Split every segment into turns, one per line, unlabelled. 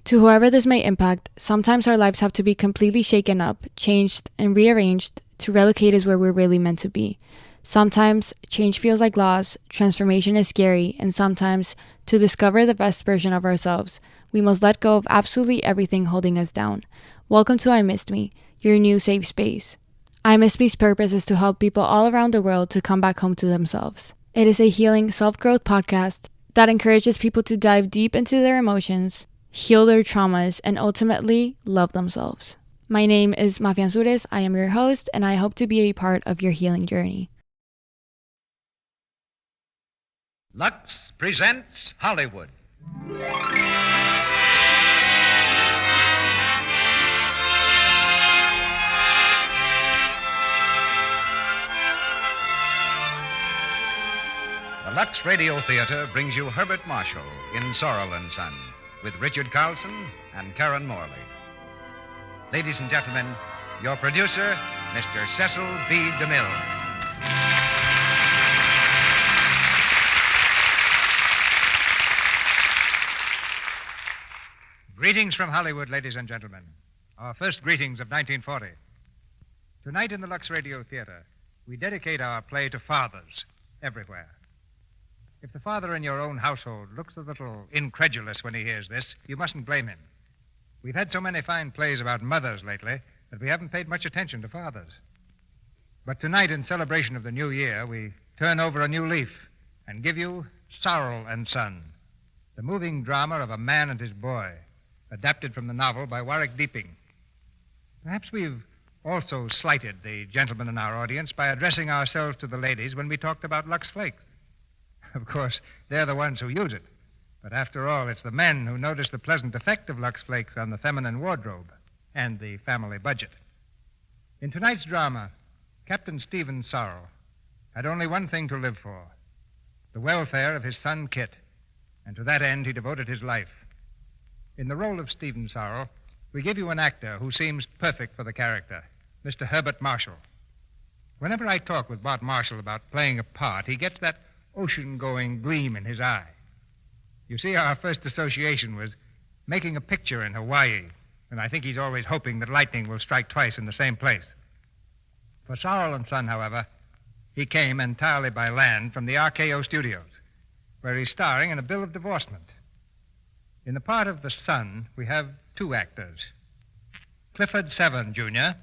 To whoever this may impact, sometimes our lives have to be completely shaken up, changed, and rearranged to relocate us where we're really meant to be. Sometimes change feels like loss, transformation is scary, and sometimes, to discover the best version of ourselves, we must let go of absolutely everything holding us down. Welcome to I Missed Me, your new safe space. I Missed Me's purpose is to help people all around the world to come back home to themselves. It is a healing self-growth podcast that encourages people to dive deep into their emotions, heal their traumas, and ultimately love themselves. My name is Mafia Ansures. I am your host, and I hope to be a part of your healing journey.
Lux presents Hollywood. The Lux Radio Theater brings you Herbert Marshall in Sorrell and Son, with Richard Carlson and Karen Morley. Ladies and gentlemen, your producer, Mr. Cecil B. DeMille. Greetings from Hollywood, ladies and gentlemen. Our first greetings of 1940. Tonight in the Lux Radio Theater, we dedicate our play to fathers everywhere. If the father in your own household looks a little incredulous when he hears this, you mustn't blame him. We've had so many fine plays about mothers lately that we haven't paid much attention to fathers. But tonight, in celebration of the new year, we turn over a new leaf and give you Sorrell and Son, the moving drama of a man and his boy, adapted from the novel by Warwick Deeping. Perhaps we've also slighted the gentlemen in our audience by addressing ourselves to the ladies when we talked about Lux Flakes. Of course, they're the ones who use it. But after all, it's the men who notice the pleasant effect of Lux Flakes on the feminine wardrobe and the family budget. In tonight's drama, Captain Stephen Sorrell had only one thing to live for, the welfare of his son Kit, and to that end he devoted his life. In the role of Stephen Sorrell, we give you an actor who seems perfect for the character, Mr. Herbert Marshall. Whenever I talk with Bart Marshall about playing a part, he gets that ocean-going gleam in his eye. You see, our first association was making a picture in Hawaii, and I think he's always hoping that lightning will strike twice in the same place. For Sorrell and Son, however, he came entirely by land from the RKO studios, where he's starring in a bill of divorcement. In the part of the son, we have two actors. Clifford Severn, Jr.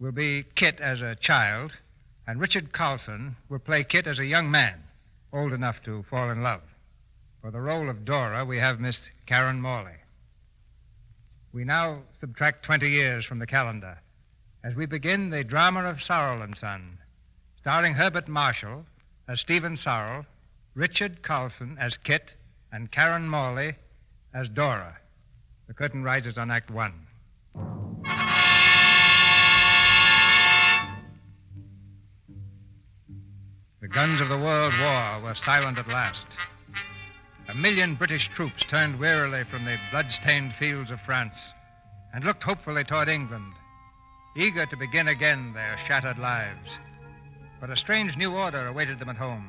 will be Kit as a child, and Richard Carlson will play Kit as a young man, old enough to fall in love. For the role of Dora, we have Miss Karen Morley. We now subtract 20 years from the calendar as we begin the drama of Sorrell and Son, starring Herbert Marshall as Stephen Sorrell, Richard Carlson as Kit, and Karen Morley as Dora. The curtain rises on Act One. The guns of the World War were silent at last. 1 million British troops turned wearily from the blood-stained fields of France and looked hopefully toward England, eager to begin again their shattered lives. But a strange new order awaited them at home.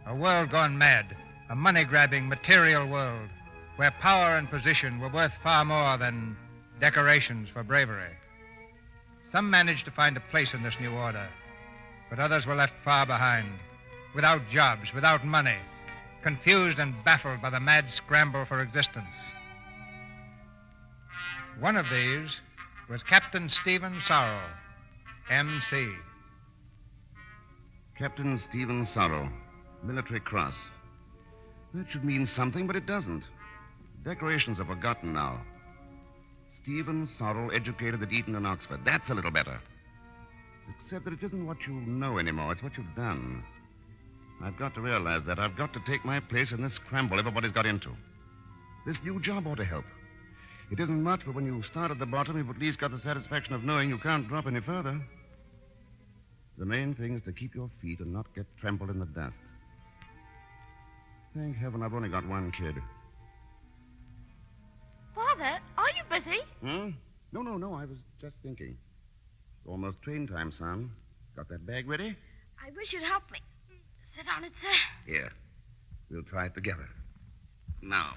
A world gone mad, a money-grabbing, material world, where power and position were worth far more than decorations for bravery. Some managed to find a place in this new order, but others were left far behind, without jobs, without money, confused and baffled by the mad scramble for existence. One of these was Captain Stephen Sorrell, M.C.
Captain Stephen Sorrell, Military Cross. That should mean something, but it doesn't. Decorations are forgotten now. Stephen Sorrell, educated at Eton and Oxford. That's a little better. Except that it isn't what you know anymore, it's what you've done. I've got to realize that. I've got to take my place in this scramble everybody's got into. This new job ought to help. It isn't much, but when you start at the bottom, you've at least got the satisfaction of knowing you can't drop any further. The main thing is to keep your feet and not get trampled in the dust. Thank heaven I've only got one kid.
Father, are you busy?
No, I was just thinking. Almost train time, son. Got that bag ready?
I wish you'd help me. Sit on it, sir.
Here. We'll try it together. Now.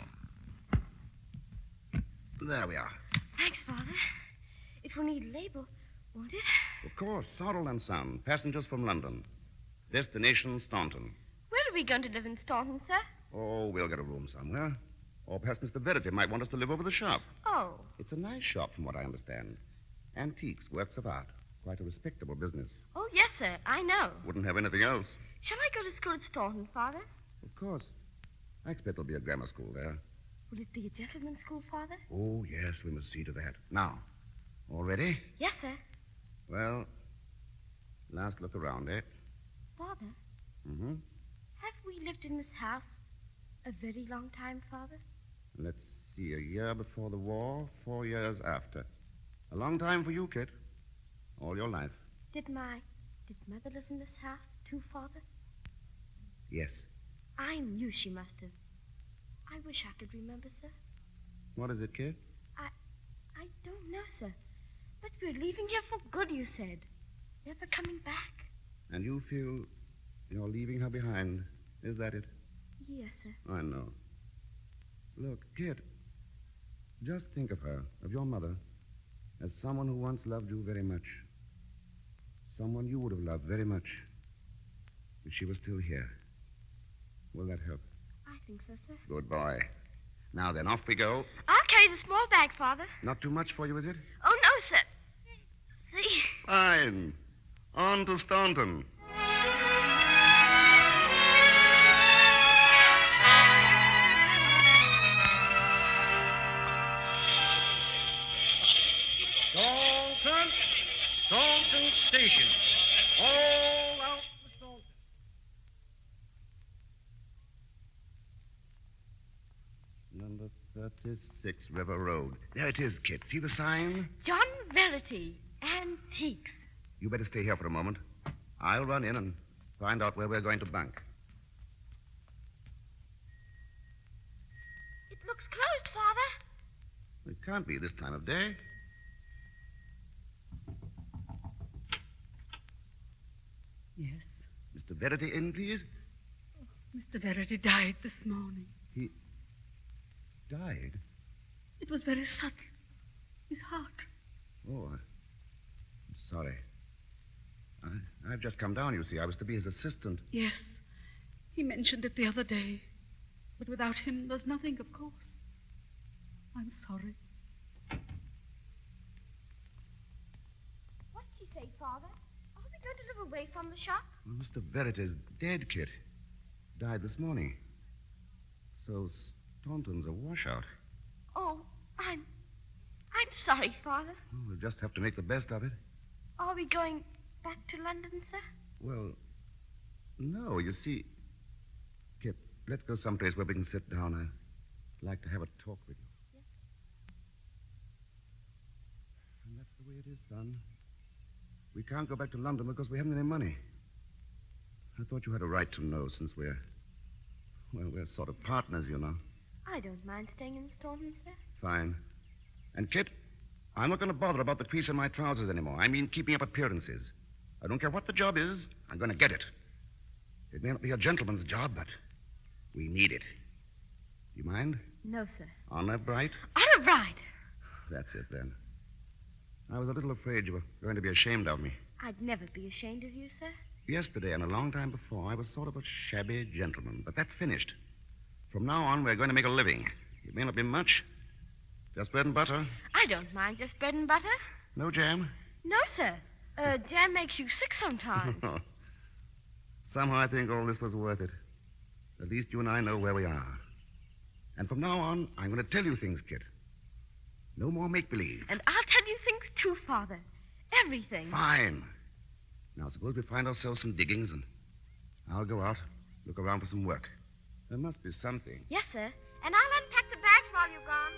There we are.
Thanks, Father. It will need a label, won't it?
Of course, Sorrell and Son, passengers from London. Destination Staunton.
Where are we going to live in Staunton, sir?
Oh, we'll get a room somewhere. Or perhaps Mr. Verity might want us to live over the shop.
Oh.
It's a nice shop, from what I understand. Antiques, works of art. Quite a respectable business.
Oh, yes, sir. I know.
Wouldn't have anything else.
Shall I go to school at Staunton, Father?
Of course. I expect there'll be a grammar school there.
Will it be a gentleman's school, Father?
Oh, yes, we must see to that. Now, all ready?
Yes, sir.
Well, last look around, eh?
Father,
Mm-hmm.
have we lived in this house a very long time, Father?
Let's see, a year before the war, 4 years after. A long time for you, Kit. All your life.
Did Mother live in this house, too, Father?
Yes.
I knew she must have. I wish I could remember, sir.
What is it, Kit?
I don't know, sir. But we're leaving here for good, you said. Never coming back.
And you feel you're leaving her behind. Is that it?
Yes, sir.
I know. Look, Kit, just think of her, of your mother, as someone who once loved you very much. Someone you would have loved very much if she was still here. Will that help?
I think so, sir.
Good boy. Now then, off we go.
I'll carry the small bag, Father.
Not too much for you, is it?
Oh, no, sir. See?
Fine. On to Staunton.
Staunton Station. All out for Staunton.
Number 36 River Road. There it is, Kit. See the sign?
John Verity, Antiques.
You better stay here for a moment. I'll run in and find out where we're going to bunk.
It looks closed, Father.
It can't be this time of day.
Yes.
Mr. Verity in, please.
Mr. Verity died this morning.
He died?
It was very sudden. His heart.
Oh, I'm sorry. I've just come down, you see. I was to be his assistant.
Yes. He mentioned it the other day. But without him, there's nothing, of course. I'm sorry.
What did she say, Father? Are we going to live away from the shop?
Well, Mr. Verity's dead, Kit. Died this morning. So Staunton's a washout.
Oh, I'm sorry, Father.
Well, we'll just have to make the best of it.
Are we going back to London, sir?
Well, no, you see... Kit, let's go someplace where we can sit down. I'd like to have a talk with you.
Yes.
And that's the way it is, son. We can't go back to London because we haven't any money. I thought you had a right to know since we're sort of partners, you know.
I don't mind staying in Staunton, sir.
Fine. And, Kit, I'm not going to bother about the crease in my trousers anymore. I mean keeping up appearances. I don't care what the job is. I'm going to get it. It may not be a gentleman's job, but we need it. You mind?
No, sir.
Honor bright?
Honor bright.
That's it, then. I was a little afraid you were going to be ashamed of me.
I'd never be ashamed of you, sir.
Yesterday and a long time before, I was sort of a shabby gentleman, but that's finished. From now on, we're going to make a living. It may not be much. Just bread and butter.
I don't mind just bread and butter.
No jam?
No, sir. Jam makes you sick sometimes.
Somehow I think all this was worth it. At least you and I know where we are. And from now on, I'm going to tell you things, Kit. No more make-believe.
And I'll tell you things, too, Father. Everything.
Fine. Now, suppose we find ourselves some diggings, and I'll go out, look around for some work. There must be something.
Yes, sir. And I'll unpack the bags while you're gone.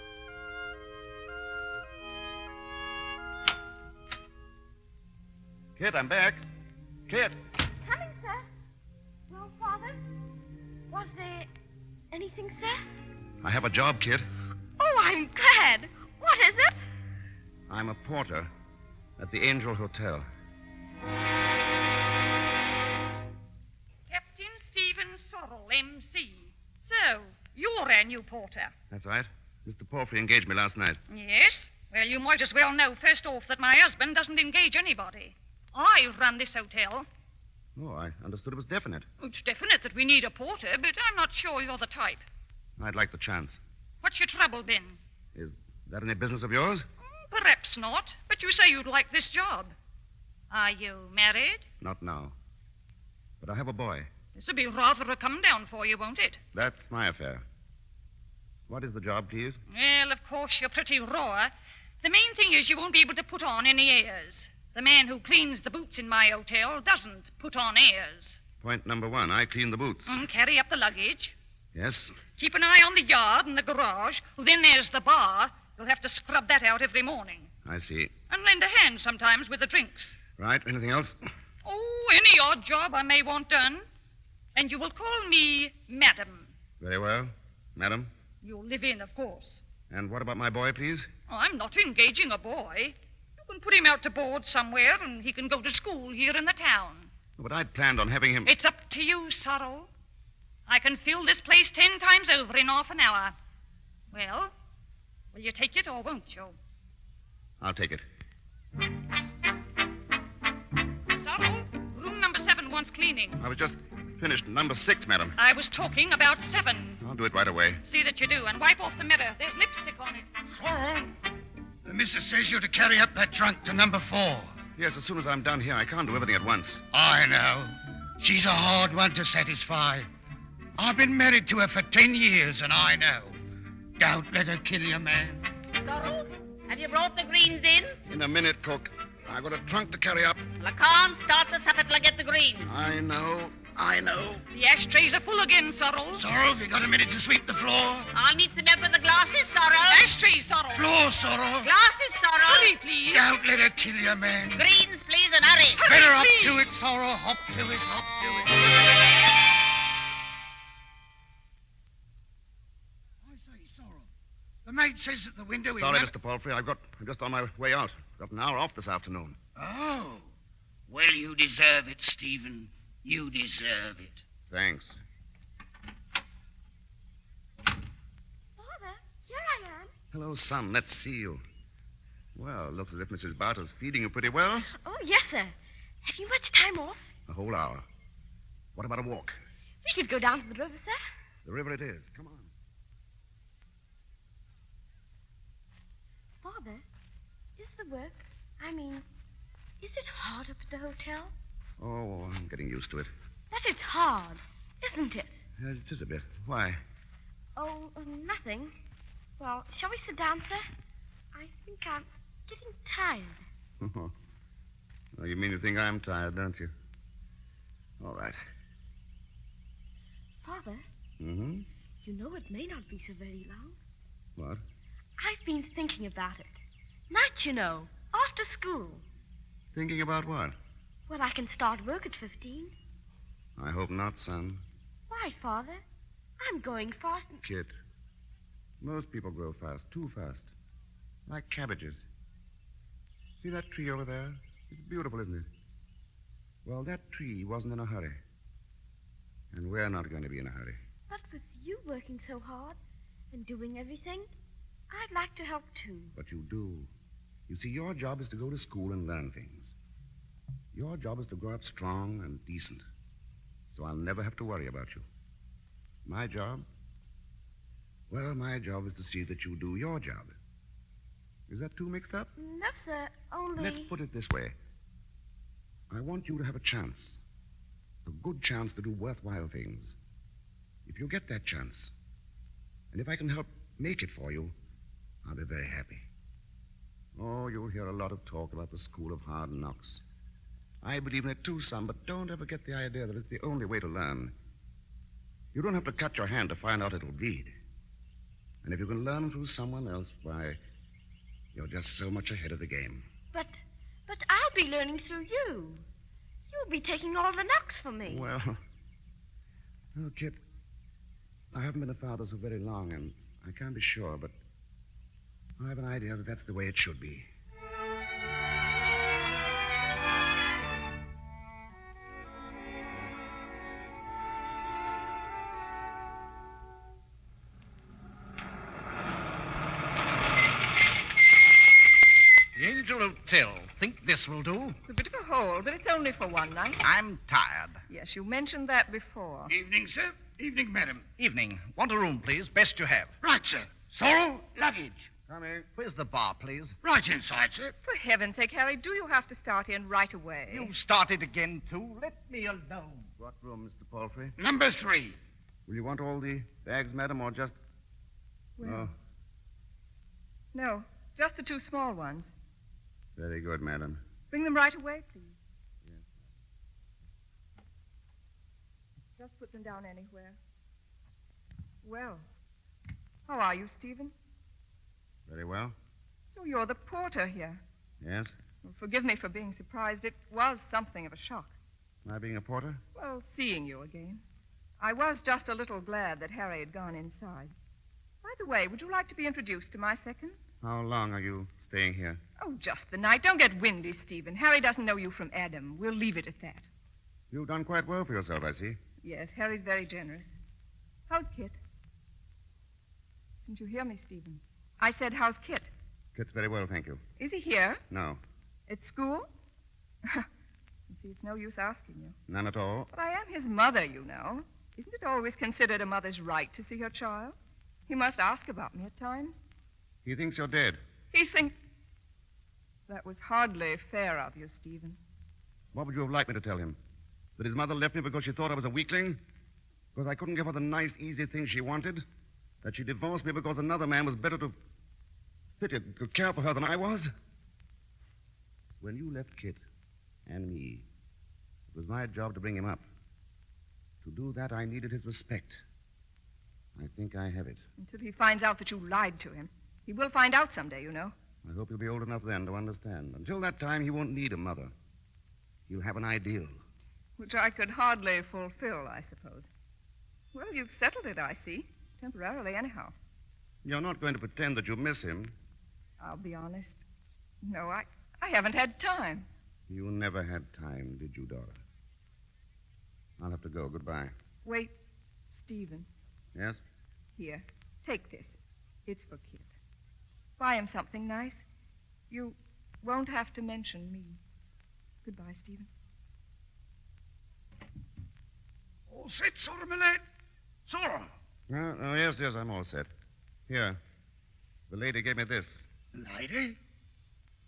Kit, I'm back. Kit.
Coming, sir. Well, Father, was there anything, sir?
I have a job, Kit.
Oh, I'm glad. What is it?
I'm a porter at the Angel Hotel.
Captain Stephen Sorrell, M.C. So, you're our new porter.
That's right. Mr. Palfrey engaged me last night.
Yes? Well, you might as well know first off that my husband doesn't engage anybody. I run this hotel.
Oh, I understood it was definite.
It's definite that we need a porter, but I'm not sure you're the type.
I'd like the chance.
What's your trouble been?
Is that any business of yours?
Perhaps not, but you say you'd like this job. Are you married?
Not now. But I have a boy.
This'll be rather a come down for you, won't it?
That's my affair. What is the job, please?
Well, of course, you're pretty raw. The main thing is you won't be able to put on any airs. The man who cleans the boots in my hotel doesn't put on airs.
Point number one, I clean the boots.
Carry up the luggage.
Yes?
Keep an eye on the yard and the garage. Well, then there's the bar. You'll have to scrub that out every morning.
I see.
And lend a hand sometimes with the drinks.
Right, anything else?
Oh, any odd job I may want done. And you will call me Madam.
Very well. Madam?
You'll live in, of course.
And what about my boy, please?
Oh, I'm not engaging a boy. You can put him out to board somewhere, and he can go to school here in the town.
But I'd planned on having him...
It's up to you, Sorrell. I can fill this place 10 times over in half an hour. Well, will you take it or won't you?
I'll take it.
Sorrell, room number 7 wants cleaning.
I was just finished number 6, madam.
I was talking about 7.
I'll do it right away.
See that you do, and wipe off the mirror. There's lipstick on it.
Sorrel, the missus says you're to carry up that trunk to number 4.
Yes, as soon as I'm done here, I can't do everything at once.
I know. She's a hard one to satisfy. I've been married to her for 10 years, and I know. Don't let her kill you, man.
Sorrel, have you brought the greens in?
In a minute, cook. I've got a trunk to carry up.
Well, I can't start the supper till I get the greens.
I know.
The ashtrays are full again, Sorrell.
Sorrel, have you got a minute to sweep the floor?
I'll need some help with the glasses, Sorrel.
Ashtrays, Sorrell.
Floor, Sorrel.
Glasses, Sorrel.
Hurry, please.
Don't let her kill you, man.
Greens, please, and hurry.
Better up
please.
to it, Sorrel. Hop to it, hop to it. I say, Sorrel, the maid says at the window...
Sorry, Mr. Palfrey. I'm just on my way out. Got an hour off this afternoon.
Oh. Well, you deserve it, Stephen. You deserve it.
Thanks.
Father, here I am.
Hello, son. Let's see you. Well, looks as if Mrs. Barter's feeding you pretty well.
Oh, yes, sir. Have you much time off?
A whole hour. What about a walk?
We could go down to the river, sir.
The river it is. Come on.
Father, is the work, is it hard up at the hotel?
Oh, I'm getting used to it.
That is hard, isn't it?
It is a bit. Why?
Oh, nothing. Well, shall we sit down, sir? I think I'm getting tired.
Oh, you mean you think I'm tired, don't you? All right.
Father,
Mm-hmm.
you know it may not be so very long.
What?
I've been thinking about it. Night, you know, after school.
Thinking about what?
Well, I can start work at 15.
I hope not, son.
Why, Father? I'm going fast.
Kid, most people grow fast, too fast. Like cabbages. See that tree over there? It's beautiful, isn't it? Well, that tree wasn't in a hurry. And we're not going to be in a hurry.
But with you working so hard and doing everything, I'd like to help too.
But you do. You see, your job is to go to school and learn things. Your job is to grow up strong and decent. So I'll never have to worry about you. My job? Well, my job is to see that you do your job. Is that too mixed up?
No, sir, only...
Let's put it this way. I want you to have a chance. A good chance to do worthwhile things. If you get that chance, and if I can help make it for you, I'll be very happy. Oh, you'll hear a lot of talk about the school of hard knocks. I believe in it too, son, but don't ever get the idea that it's the only way to learn. You don't have to cut your hand to find out it'll bleed. And if you can learn through someone else, why, you're just so much ahead of the game.
But I'll be learning through you. You'll be taking all the knocks for me.
Well, Kit, I haven't been a father so very long, and I can't be sure, but I have an idea that that's the way it should be.
hotel. Think this will do?
It's a bit of a hole, but it's only for one night.
I'm tired.
Yes, you mentioned that before.
Evening, sir. Evening, madam.
Evening. Want a room, please. Best you have.
Right, sir. Sorrel, luggage.
Come here.
Where's the bar, please?
Right inside, sir.
For heaven's sake, Harry, do you have to start in right away?
You started again, too. Let me alone.
What room, Mr. Palfrey?
Number 3.
Will you want all the bags, madam, or just...
Well, no, just the 2 small ones.
Very good, madam.
Bring them right away, please.
Yes.
Just put them down anywhere. Well, how are you, Stephen?
Very well.
So you're the porter here.
Yes?
Well, forgive me for being surprised. It was something of a shock.
My being a porter?
Well, seeing you again. I was just a little glad that Harry had gone inside. By the way, would you like to be introduced to my second?
How long are you staying here?
Oh, just the night. Don't get windy, Stephen. Harry doesn't know you from Adam. We'll leave it at that.
You've done quite well for yourself, I see.
Yes, Harry's very generous. How's Kit? Didn't you hear me, Stephen? I said, how's Kit?
Kit's very well, thank you.
Is he here?
No.
At school? You see, it's no use asking you.
None at all?
But I am his mother, you know. Isn't it always considered a mother's right to see her child? He must ask about me at times.
He thinks you're dead.
He thinks... That was hardly fair of you, Stephen.
What would you have liked me to tell him? That his mother left me because she thought I was a weakling? Because I couldn't give her the nice, easy things she wanted? That she divorced me because another man was better fitted to care for her than I was? When you left Kit and me, it was my job to bring him up. To do that, I needed his respect. I think I have it.
Until he finds out that you lied to him. He will find out someday, you know.
I hope he'll be old enough then to understand. Until that time, he won't need a mother. He'll have an ideal.
Which I could hardly fulfill, I suppose. Well, you've settled it, I see. Temporarily, anyhow.
You're not going to pretend that you miss him.
I'll be honest. No, I haven't had time.
You never had time, did you, Dora? I'll have to go. Goodbye.
Wait, Stephen.
Yes?
Here, take this. It's for Kit. Buy him something nice. You won't have to mention me. Goodbye, Stephen.
All set, Sorrel, my lad? Sorrel.
Oh, yes, I'm all set. Here. The lady gave me this.
Lady?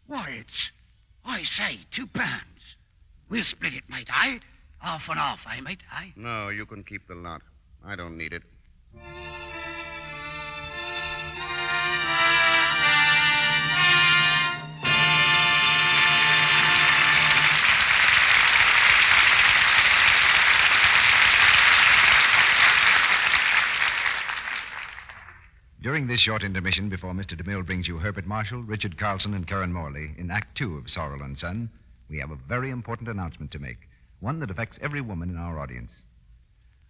Why, I say, £2. We'll split it, mate, eh? Half and half, eh, mate, eh?
No, you can keep the lot. I don't need it.
During this short intermission before Mr. DeMille brings you Herbert Marshall, Richard Carlson, and Karen Morley in Act 2 of Sorrell and Son, we have a very important announcement to make, one that affects every woman in our audience.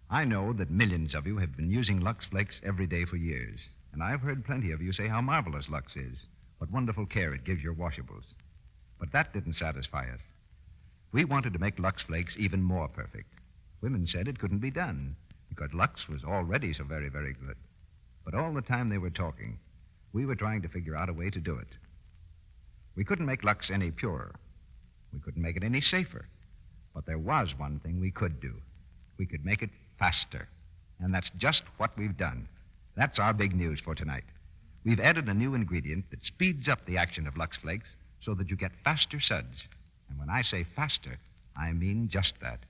I know that millions of you have been using Lux Flakes every day for years, and I've heard plenty of you say how marvelous Lux is, what wonderful care it gives your washables. But that didn't satisfy us. We wanted to make Lux Flakes even more perfect. Women said it couldn't be done, because Lux was already so very, very good. But all the time they were talking, we were trying to figure out a way to do it. We couldn't make Lux any purer. We couldn't make it any safer. But there was one thing we could do. We could make it faster. And that's just what we've done. That's our big news for tonight. We've added a new ingredient that speeds up the action of Lux Flakes so that you get faster suds. And when I say faster, I mean just that.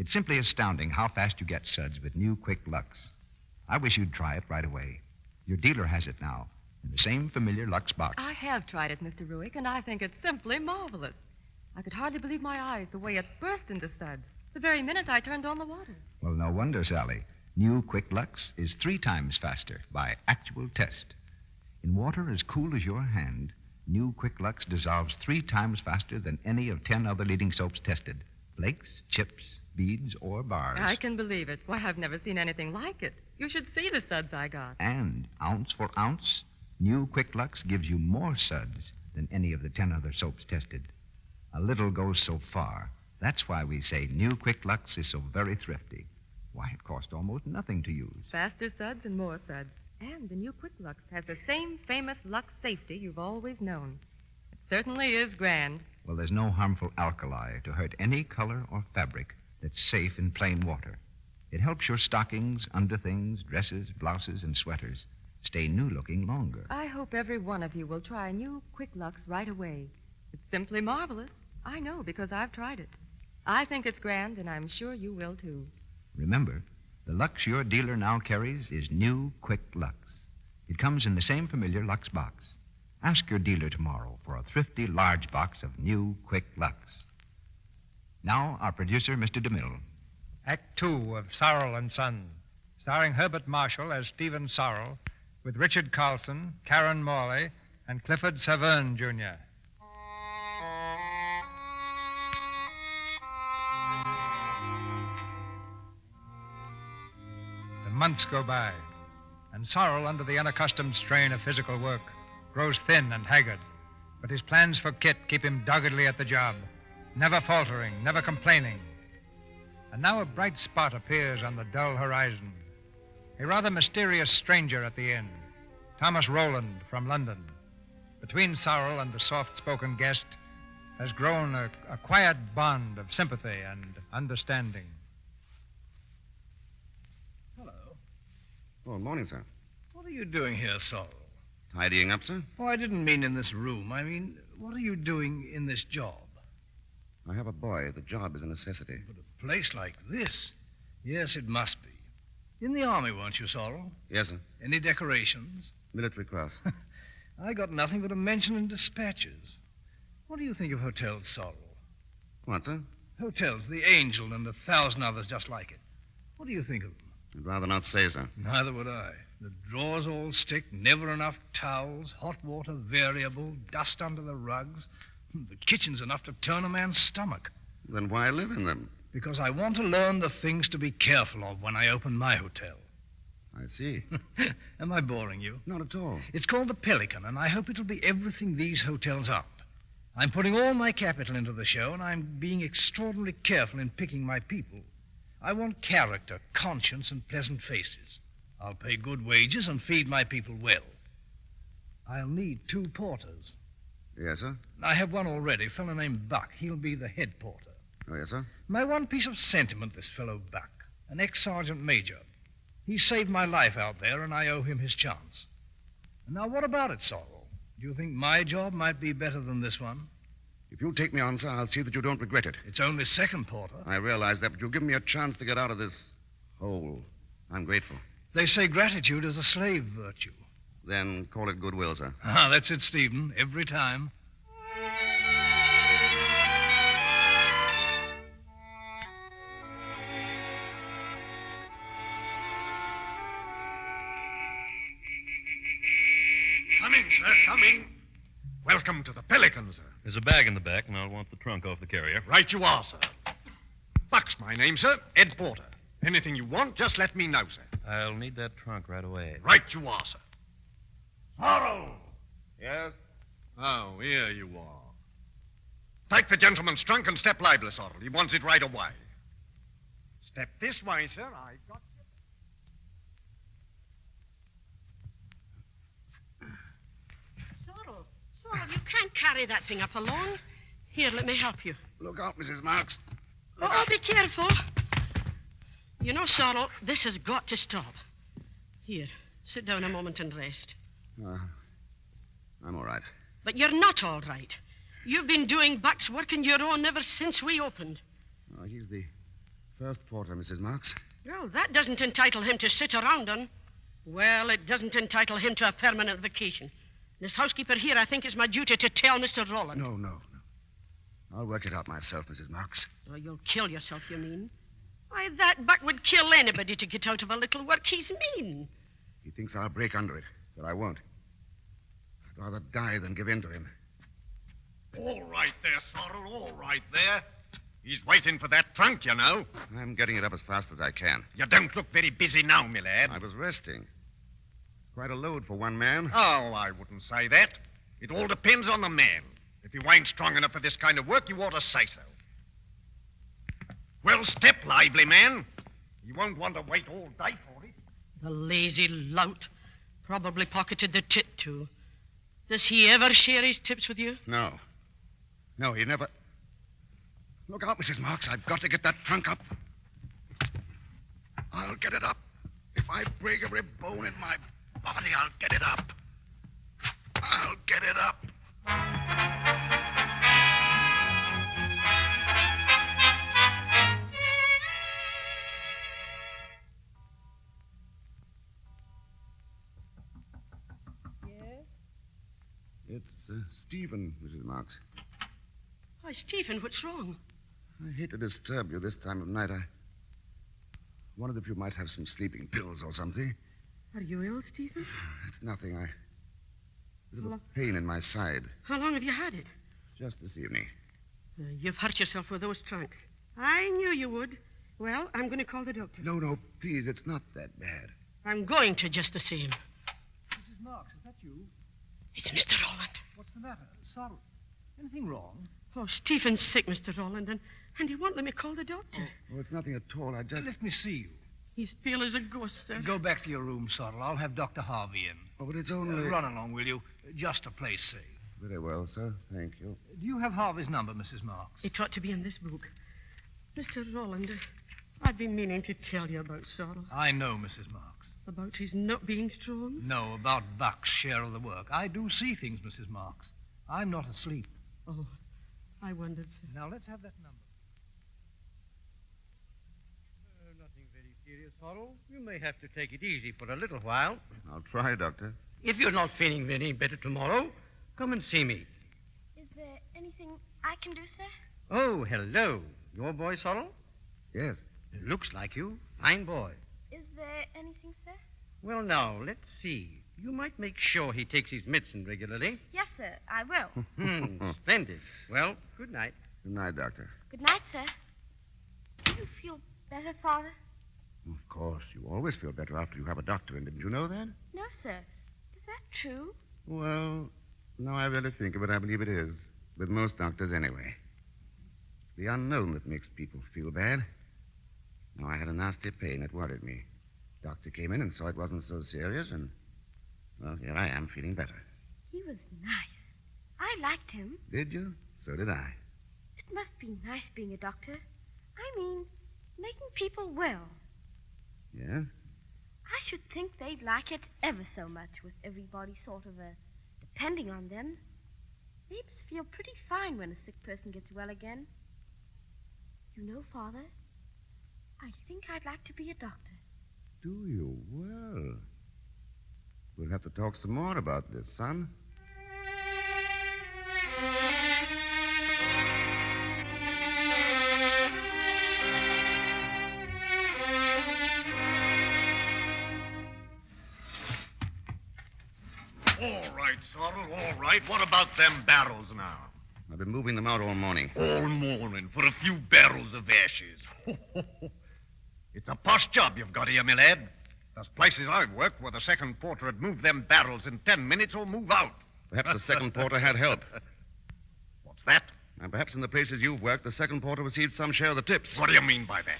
It's simply astounding how fast you get suds with new Quick Lux. I wish you'd try it right away. Your dealer has it now, in the same familiar Lux box.
I have tried it, Mr. Ruick, and I think it's simply marvelous. I could hardly believe my eyes the way it burst into suds the very minute I turned on the water.
Well, no wonder, Sally. New Quick Lux is 3 times faster by actual test. In water as cool as your hand, new Quick Lux dissolves 3 times faster than any of 10 other leading soaps tested. Flakes, chips, beads, or bars.
I can believe it. Why, I've never seen anything like it. You should see the suds I got.
And ounce for ounce, new Quick Lux gives you more suds than any of the 10 other soaps tested. A little goes so far. That's why we say new Quick Lux is so very thrifty. Why, it costs almost nothing to use.
Faster suds and more suds. And the new Quick Lux has the same famous Lux safety you've always known. It's Certainly is grand.
Well, there's no harmful alkali to hurt any color or fabric that's safe in plain water. It helps your stockings, underthings, dresses, blouses, and sweaters stay new-looking longer.
I hope every one of you will try a new Quick Lux right away. It's simply marvelous. I know because I've tried it. I think it's grand, and I'm sure you will, too.
Remember, the Lux your dealer now carries is new Quick Lux. It comes in the same familiar Lux box. Ask your dealer tomorrow for a thrifty large box of new Quick Lux. Now, our producer, Mr. DeMille.
Act 2 of Sorrell and Son, starring Herbert Marshall as Stephen Sorrell, with Richard Carlson, Karen Morley, and Clifford Saverne, Jr. The months go by, and Sorrell, under the unaccustomed strain of physical work, grows thin and haggard. But his plans for Kit keep him doggedly at the job, never faltering, never complaining. And now a bright spot appears on the dull horizon. A rather mysterious stranger at the inn, Thomas Rowland from London. Between Sorrell and the soft-spoken guest has grown a quiet bond of sympathy and understanding.
Hello.
Oh, morning, sir.
What are you doing here, Sorrell?
Tidying up, sir?
Oh, I didn't mean in this room. I mean, what are you doing in this job?
I have a boy. The job is a necessity.
But a place like this? Yes, it must be. In the army, weren't you, Sorrell?
Yes, sir.
Any decorations?
Military Cross.
I got nothing but a mention in dispatches. What do you think of hotels, Sorrell?
What, sir?
Hotels, the Angel and 1,000 others just like it. What do you think of them?
I'd rather not say, sir.
Neither would I. The drawers all stick, never enough towels, hot water variable, dust under the rugs. The kitchen's enough to turn a man's stomach.
Then why live in them?
Because I want to learn the things to be careful of when I open my hotel.
I see.
Am I boring you?
Not at all.
It's called the Pelican, and I hope it'll be everything these hotels aren't. I'm putting all my capital into the show, and I'm being extraordinarily careful in picking my people. I want character, conscience, and pleasant faces. I'll pay good wages and feed my people well. I'll need 2 porters.
Yes, sir?
I have one already, a fellow named Buck. He'll be the head porter.
Oh, yes, sir?
My one piece of sentiment, this fellow Buck, an ex-sergeant major. He saved my life out there, and I owe him his chance. Now, what about it, Sorrell? Do you think my job might be better than this one?
If you'll take me on, sir, I'll see that you don't regret it.
It's only second porter.
I realize that, but you've given me a chance to get out of this hole. I'm grateful.
They say gratitude is a slave virtue.
Then call it goodwill, sir.
Ah, that's it, Stephen. Every time.
Come in, sir. Come in. Welcome to the Pelican, sir.
There's a bag in the back, and I'll want the trunk off the carrier.
Right you are, sir. Buck's my name, sir. Ed Porter. Anything you want, just let me know, sir.
I'll need that trunk right away.
Right you are, sir. Sorrell!
Yes?
Oh, here you are. Take the gentleman's trunk and step lively, Sorrell. He wants it right away. Step this way, sir. I got you.
Sorrell, you can't carry that thing up alone. Here, let me help you.
Look out, Mrs. Marks.
Oh, be careful. You know, Sorrell, this has got to stop. Here, sit down a moment and rest.
I'm all right.
But you're not all right. You've been doing Buck's work on your own ever since we opened.
Oh, he's the first porter, Mrs. Marks.
Well, that doesn't entitle him to sit around on. Well, it doesn't entitle him to a permanent vacation. This housekeeper here, I think it's my duty to tell Mr. Rowland.
No. I'll work it out myself, Mrs. Marks.
Oh, you'll kill yourself, you mean? Why, that Buck would kill anybody to get out of a little work. He's mean.
He thinks I'll break under it, but I won't. I'd rather die than give in to him.
All right there, Sorrell. All right there. He's waiting for that trunk, you know.
I'm getting it up as fast as I can.
You don't look very busy now, my lad.
I was resting. Quite a load for one man.
Oh, I wouldn't say that. It all depends on the man. If you ain't strong enough for this kind of work, you ought to say so. Well, step lively, man. You won't want to wait all day for it.
The lazy lout. Probably pocketed the tit, too. Does he ever share his tips with you?
No. No, he never... Look out, Mrs. Marks. I've got to get that trunk up. I'll get it up. If I break every bone in my body, I'll get it up. I'll get it up. It's Stephen, Mrs. Marks.
Why, Stephen, what's wrong?
I hate to disturb you this time of night. I wondered if you might have some sleeping pills or something.
Are you ill, Stephen?
It's nothing. A bit of a pain in my side.
How long have you had it?
Just this evening.
You've hurt yourself with those trunks. I knew you would. Well, I'm going to call the doctor.
No, please. It's not that bad.
I'm going to just the same.
Mrs. Marks, is that you?
It's Mr. Rowland.
What's the matter? Sorrel. Anything wrong?
Oh, Stephen's sick, Mr. Rowland, and he won't let me call the doctor.
Oh, it's nothing at all. I just...
Let me see you.
He's pale as a ghost, sir.
Go back to your room, Sorrel. I'll have Dr. Harvey in.
Oh, but it's only...
Run along, will you? Just to play safe.
Very well, sir. Thank you.
Do you have Harvey's number, Mrs. Marks?
It ought to be in this book. Mr. Rowland, I've been meaning to tell you about Sorrel.
I know, Mrs. Marks.
About his not being strong?
No, about Buck's share of the work. I do see things, Mrs. Marks. I'm not asleep.
Oh, I wondered, sir.
Now, let's have that number.
Nothing very serious, Sorrel. You may have to take it easy for a little while.
I'll try, Doctor.
If you're not feeling any better tomorrow, come and see me.
Is there anything I can do, sir?
Oh, hello. Your boy, Sorrel?
Yes.
It looks like you. Fine boy.
Is there anything, sir?
Well, now, let's see. You might make sure he takes his medicine regularly.
Yes, sir, I will.
Splendid. Well, good night.
Good night, Doctor.
Good night, sir. Do you feel better, Father?
Of course. You always feel better after you have a doctor in. Didn't you know that?
No, sir. Is that true?
Well, now I really think of it, I believe it is. With most doctors, anyway. It's the unknown that makes people feel bad. Now, I had a nasty pain. It worried me. Doctor came in and saw it wasn't so serious, and, well, here I am, feeling better.
He was nice. I liked him.
Did you? So did I.
It must be nice being a doctor. I mean, making people well.
Yeah?
I should think they'd like it ever so much with everybody sort of depending on them. They must feel pretty fine when a sick person gets well again. You know, Father, I think I'd like to be a doctor.
Do you? Well, we'll have to talk some more about this, son.
All right, Sorrel, all right. What about them barrels now?
I've been moving them out all morning.
All morning for a few barrels of ashes. It's a posh job you've got here, my lad. There's places I've worked where the second porter had moved them barrels in 10 minutes or move out.
Perhaps the second porter had help.
What's that?
And perhaps in the places you've worked, the second porter received some share of the tips.
What do you mean by that?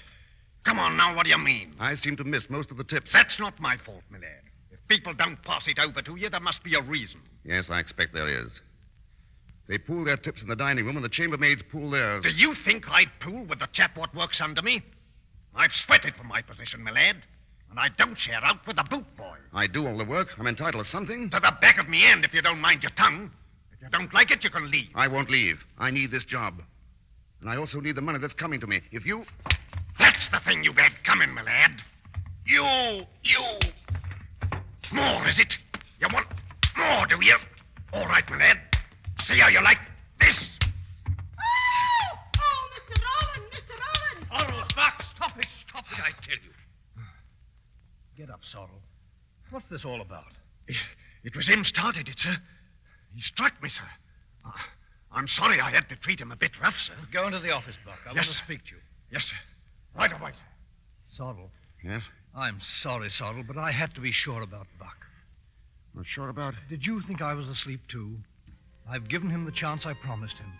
Come on now, what do you mean?
I seem to miss most of the tips.
That's not my fault, my lad. If people don't pass it over to you, there must be a reason.
Yes, I expect there is. They pool their tips in the dining room, and the chambermaids pool theirs.
Do you think I'd pool with the chap what works under me? I've sweated for my position, my lad, and I don't share out with the boot boy.
I do all the work. I'm entitled to something.
To the back of me hand, if you don't mind your tongue. If you don't like it, you can leave.
I won't leave. I need this job. And I also need the money that's coming to me. If you...
That's the thing you've had coming, my lad. You... More, is it? You want more, do you? All right, my lad. See how you like this.
Oh, Mr. Rowland, Mr. Rowland!
Oh, Buck, stop it, I tell you.
Get up, Sorrel. What's this all about?
It was him started it, sir. He struck me, sir. I'm sorry I had to treat him a bit rough, sir.
Go into the office, Buck. I want to speak to you.
Yes, sir. Right away, sir.
Sorrel.
Yes?
I'm sorry, Sorrel, but I had to be sure about Buck.
Not sure about...
Did you think I was asleep, too? I've given him the chance I promised him.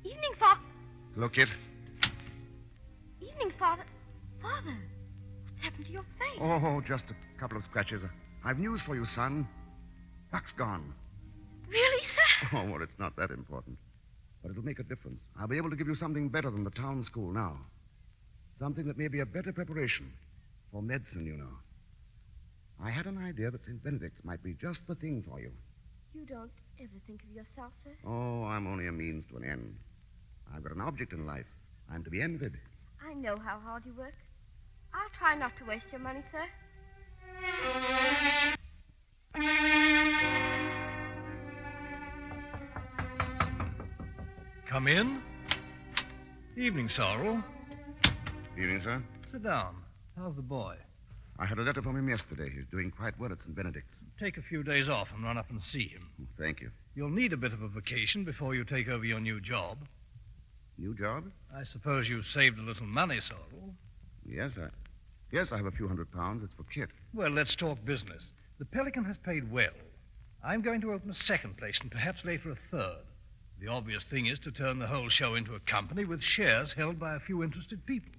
Evening, Father.
Hello, Kit.
Evening, Father. Father, what's happened happened to your face?
Oh, just a couple of scratches. I've news for you, son. Buck's gone.
Really, sir?
Oh, well, it's not that important. But it'll make a difference. I'll be able to give you something better than the town school now. Something that may be a better preparation for medicine, you know. I had an idea that St. Benedict's might be just the thing for you.
You don't ever think of yourself, sir?
Oh, I'm only a means to an end. I've got an object in life. I'm to be envied.
I know how hard you work. I'll try not to waste your money, sir.
Come in. Evening, Sorrell.
Evening, sir.
Sit down. How's the boy?
I had a letter from him yesterday. He's doing quite well at St. Benedict's.
Take a few days off and run up and see him.
Thank you.
You'll need a bit of a vacation before you take over your new job.
New job?
I suppose you've saved a little money, Sorrell.
Yes, I have a few £100. It's for Kit.
Well, let's talk business. The Pelican has paid well. I'm going to open a second place and perhaps later a third. The obvious thing is to turn the whole show into a company with shares held by a few interested people.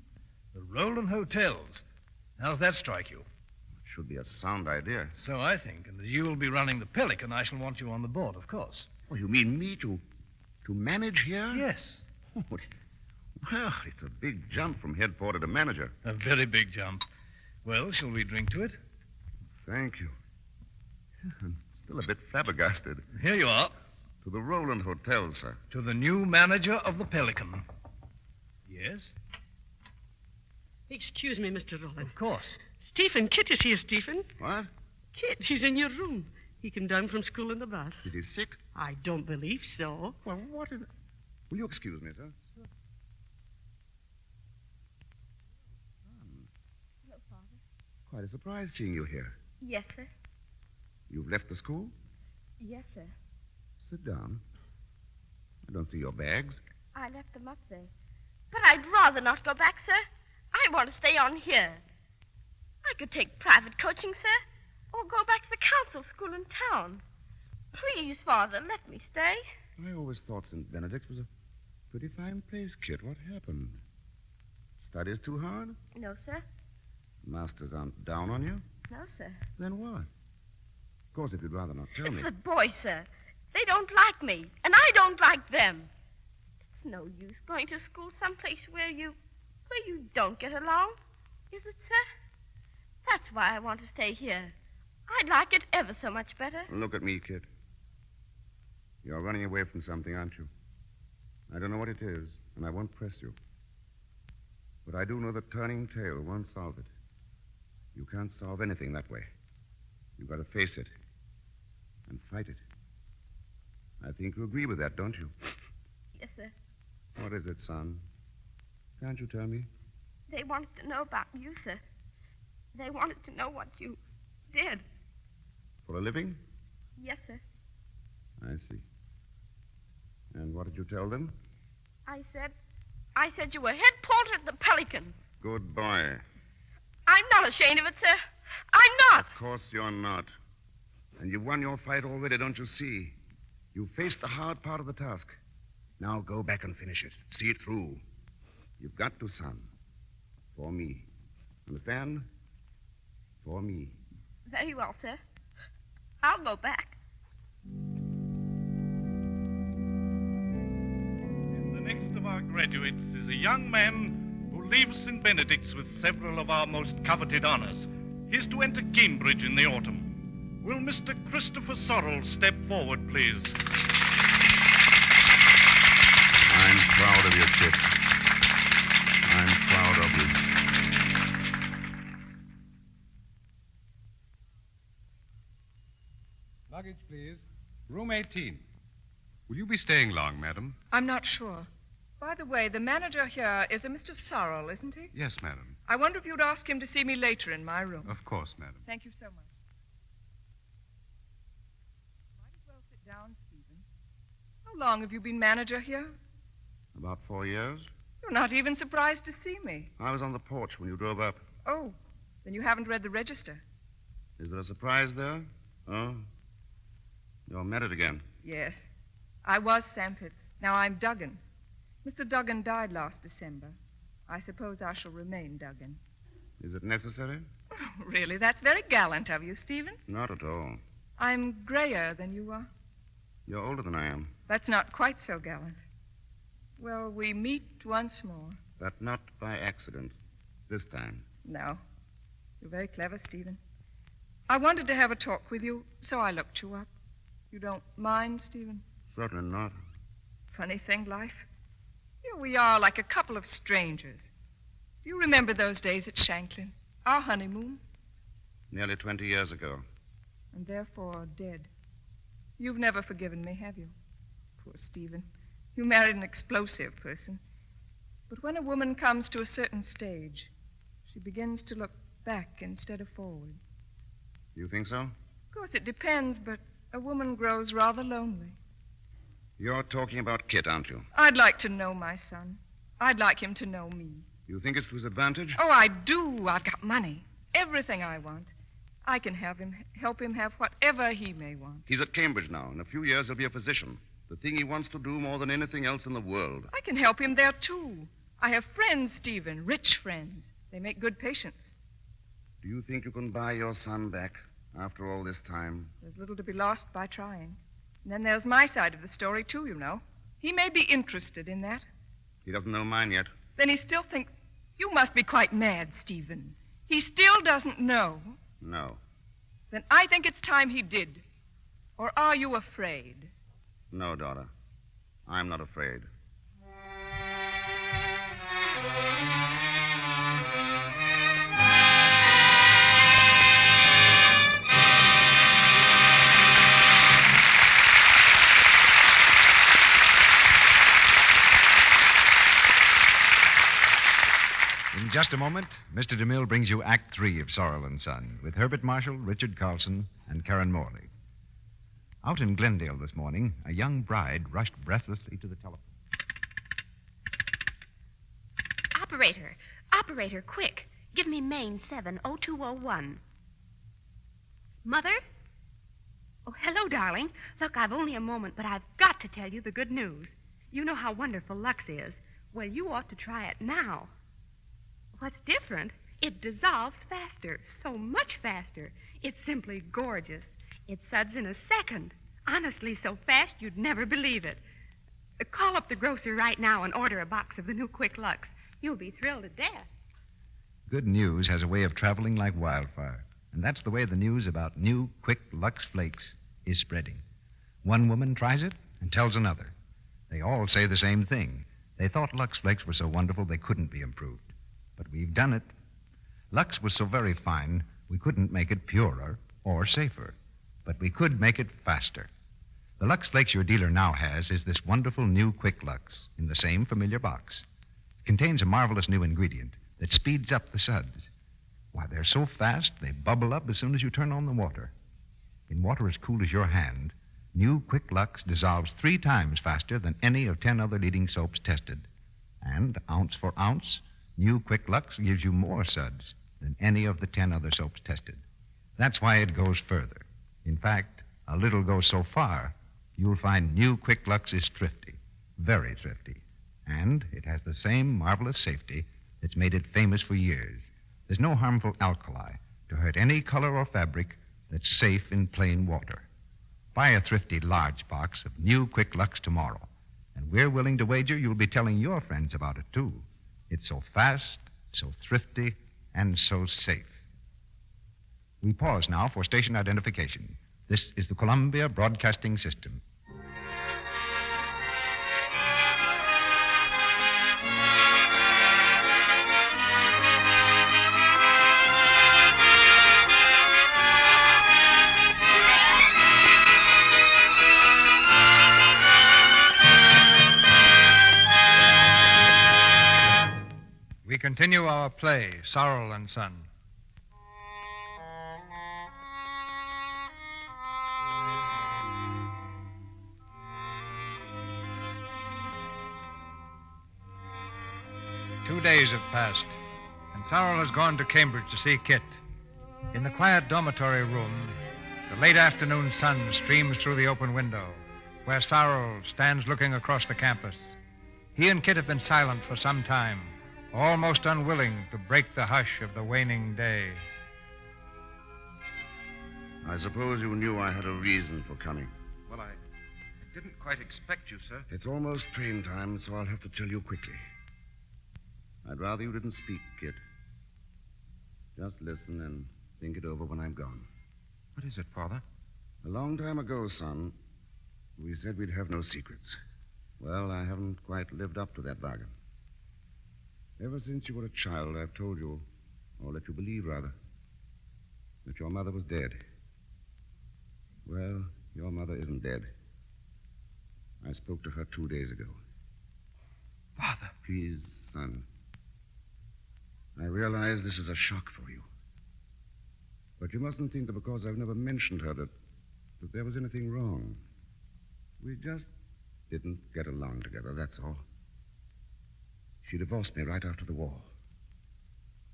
The Roland Hotels. How's that strike you?
It should be a sound idea.
So I think. And as you will be running the Pelican, I shall want you on the board, of course.
Oh, you mean me to manage here?
Yes.
Oh, well, it's a big jump from head porter to manager.
A very big jump. Well, shall we drink to it?
Thank you. I'm still a bit flabbergasted.
Here you are.
To the Roland Hotel, sir.
To the new manager of the Pelican. Yes?
Excuse me, Mr. Roland.
Of course.
Stephen, Kit is here, Stephen.
What?
Kit, he's in your room. He came down from school in the bus.
Is he sick?
I don't believe so.
Well, what in... Will you excuse me, sir?
Hello, Father.
Quite a surprise seeing you here.
Yes, sir.
You've left the school?
Yes, sir.
Sit down. I don't see your bags.
I left them up there. But I'd rather not go back, sir. I want to stay on here. I could take private coaching, sir, or go back to the council school in town. Please, Father, let me stay.
I always thought St. Benedict's was a pretty fine place, Kit. What happened? Studies too hard?
No, sir.
Masters aren't down on you?
No, sir.
Then what? Of course, if you'd rather not tell me.
It's the boys, sir. They don't like me, and I don't like them. It's no use going to school someplace where you don't get along, is it, sir? That's why I want to stay here. I'd like it ever so much better.
Look at me, Kit. You're running away from something, aren't you? I don't know what it is, and I won't press you. But I do know that turning tail won't solve it. You can't solve anything that way. You've got to face it and fight it. I think you agree with that, don't you?
Yes, sir.
What is it, son? Can't you tell me?
They wanted to know about you, sir. They wanted to know what you did.
For a living?
Yes, sir.
I see. And what did you tell them?
I said you were head porter at the Pelican.
Good boy.
I'm not ashamed of it, sir. I'm not.
Of course you're not. And you've won your fight already, don't you see? You faced the hard part of the task. Now go back and finish it. See it through. You've got to, son. For me. Understand? For me.
Very well, sir. I'll go back.
And the next of our graduates is a young man who leaves St. Benedict's with several of our most coveted honors. He's to enter Cambridge in the autumn. Will Mr. Christopher Sorrell step forward, please?
I'm proud of you, Kit. I'm proud of you.
Luggage, please. Room 18. Will you be staying long, madam?
I'm not sure. By the way, the manager here is a Mr. Sorrell, isn't he?
Yes, madam.
I wonder if you'd ask him to see me later in my room.
Of course, madam.
Thank you so much. Might as well sit down, Stephen. How long have you been manager here?
About 4 years.
You're not even surprised to see me.
I was on the porch when you drove up.
Oh, then you haven't read the register.
Is there a surprise there? Oh? You're married again.
Yes. I was Sampits. Now I'm Duggan. Mr. Duggan died last December. I suppose I shall remain Duggan.
Is it necessary?
Oh, really, that's very gallant of you, Stephen.
Not at all.
I'm grayer than you are.
You're older than I am.
That's not quite so gallant. Well, we meet once more.
But not by accident. This time.
No. You're very clever, Stephen. I wanted to have a talk with you, so I looked you up. You don't mind, Stephen?
Certainly not.
Funny thing, life. Here we are like a couple of strangers. Do you remember those days at Shanklin? Our honeymoon?
Nearly 20 years ago.
And therefore dead. You've never forgiven me, have you? Poor Stephen. You married an explosive person. But when a woman comes to a certain stage, she begins to look back instead of forward.
You think so?
Of course, it depends, but a woman grows rather lonely.
You're talking about Kit, aren't you?
I'd like to know my son. I'd like him to know me.
You think it's to his advantage?
Oh, I do. I've got money. Everything I want. I can help him have whatever he may want.
He's at Cambridge now. In a few years, he'll be a physician. The thing he wants to do more than anything else in the world.
I can help him there, too. I have friends, Stephen, rich friends. They make good patients.
Do you think you can buy your son back after all this time?
There's little to be lost by trying. And then there's my side of the story, too, you know. He may be interested in that.
He doesn't know mine yet.
Then he still thinks... You must be quite mad, Stephen. He still doesn't know.
No.
Then I think it's time he did. Or are you afraid?
No, daughter. I'm not afraid.
In just a moment, Mr. DeMille brings you Act 3 of Sorrell and Son with Herbert Marshall, Richard Carlson, and Karen Morley. Out in Glendale this morning, a young bride rushed breathlessly to the telephone.
Operator, quick. Give me Maine 70201. Mother? Oh, hello, darling. Look, I've only a moment, but I've got to tell you the good news. You know how wonderful Lux is. Well, you ought to try it now. What's different? It dissolves faster, so much faster. It's simply gorgeous. It suds in a second. Honestly, so fast you'd never believe it. Call up the grocer right now and order a box of the new Quick Lux. You'll be thrilled to death.
Good news has a way of traveling like wildfire, and that's the way the news about new Quick Lux Flakes is spreading. One woman tries it and tells another. They all say the same thing. They thought Lux Flakes were so wonderful they couldn't be improved. But we've done it. Lux was so very fine, we couldn't make it purer or safer. But we could make it faster. The Lux Flakes your dealer now has is this wonderful new Quick Lux in the same familiar box. It contains a marvelous new ingredient that speeds up the suds. Why, they're so fast, they bubble up as soon as you turn on the water. In water as cool as your hand, new Quick Lux dissolves 3 times faster than any of 10 other leading soaps tested. And, ounce for ounce, new Quick Lux gives you more suds than any of the 10 other soaps tested. That's why it goes further. In fact, a little goes so far, you'll find new Quick Lux is thrifty, very thrifty. And it has the same marvelous safety that's made it famous for years. There's no harmful alkali to hurt any color or fabric that's safe in plain water. Buy a thrifty large box of new Quick Lux tomorrow, and we're willing to wager you'll be telling your friends about it, too. It's so fast, so thrifty, and so safe. We pause now for station identification. This is the Columbia Broadcasting System.
We continue our play, Sorrell and Son. Two days have passed, and Sorrell has gone to Cambridge to see Kit. In the quiet dormitory room, the late afternoon sun streams through the open window, where Sorrell stands looking across the campus. He and Kit have been silent for some time,
almost unwilling to break the hush of the waning day.
I suppose you knew I had a reason for coming.
Well, I didn't quite expect you, sir.
It's almost train time, so I'll have to tell you quickly. I'd rather you didn't speak, kid. Just listen and think it over when I'm gone.
What is it, Father?
A long time ago, son, we said we'd have no secrets. Well, I haven't quite lived up to that bargain. Ever since you were a child, I've told you, or let you believe, rather, that your mother was dead. Well, your mother isn't dead. I spoke to her 2 days ago.
Father.
Please, son. I realize this is a shock for you. But you mustn't think that because I've never mentioned her that there was anything wrong. We just didn't get along together, that's all. She divorced me right after the war.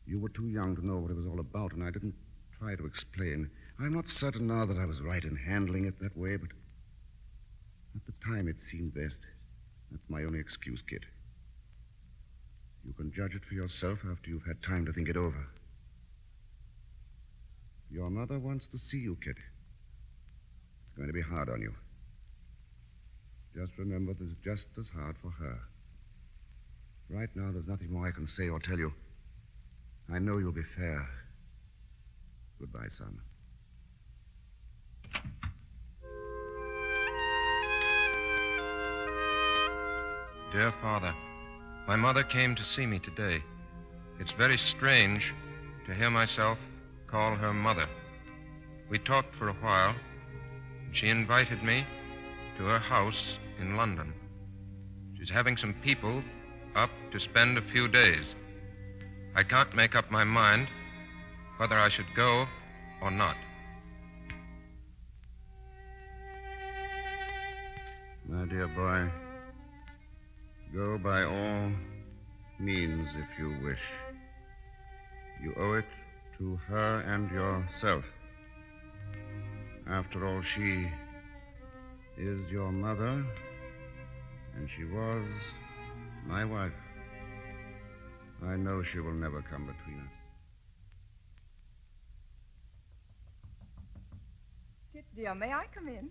You were too young to know what it was all about, and I didn't try to explain. I'm not certain now that I was right in handling it that way, but at the time it seemed best. That's my only excuse, kid. You can judge it for yourself after you've had time to think it over. Your mother wants to see you, kid. It's going to be hard on you. Just remember, this is just as hard for her. Right now, there's nothing more I can say or tell you. I know you'll be fair. Goodbye, son.
Dear Father, my mother came to see me today. It's very strange to hear myself call her mother. We talked for a while. She invited me to her house in London. She's having some people up to spend a few days. I can't make up my mind whether I should go or not.
My dear boy, go by all means if you wish. You owe it to her and yourself. After all, she is your mother, and she was my wife. I know she will never come between us.
Kit, dear, may I come in?